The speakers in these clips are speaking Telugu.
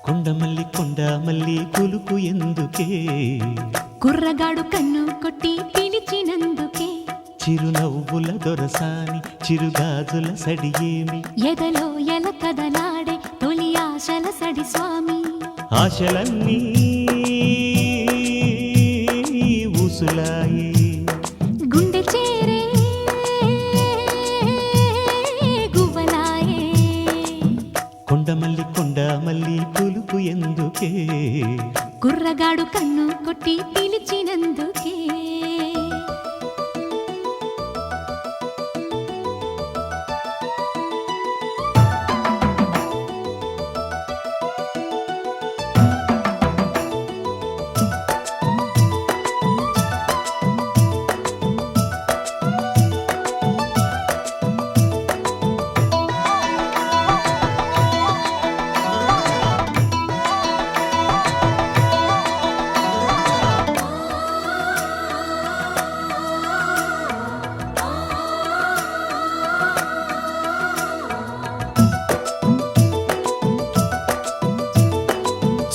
కొండమల్లి కులుకు ఎందుకే కుర్రగాడు కన్ను కొట్టి పిలిచినందుకే చిరునవ్వుల దొరసాని చిరుగాజుల సడియేమి ఎదలో ఎల కదలాడే తొలి ఆశల సడి స్వామి ఆశలన్నీ ఊసులాయే గుండె చేరే గువ్వలాయే కొండమల్లి కులుకు ఎందుకే కుర్రగాడు కన్ను కొట్టి పిలిచినందుకే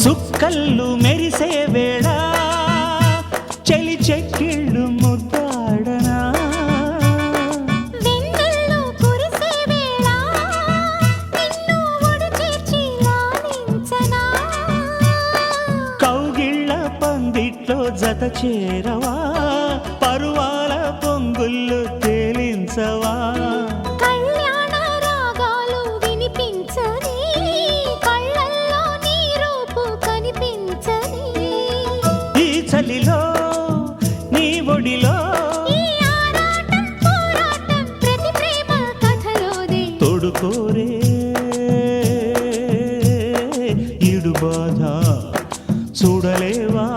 సుక్కళ్ళు మెరిసే వేళ చెలి చెక్కిళ్ళు ముద్దాడనా వెన్నెల్లో కురిసే వేళ నిన్ను ఒడి చేర్చి లాలించనా కౌగిళ్ళ పందిట్లో జత చేరవా పరువాల పొంగుళ్ళు తేలించవా కళ్యాణ రాగాలు వినిపించని కళ్ళల్లో నీ రూపు కనిపించని ఈ చలిలో నీ ఒడిలో ఈ ఆరాటం పోరాటం ప్రతి ప్రేమ కథలోదే తోడుకోరే ఈడు బాధ చూడలేవా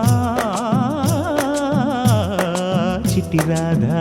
చిట్టి రాధా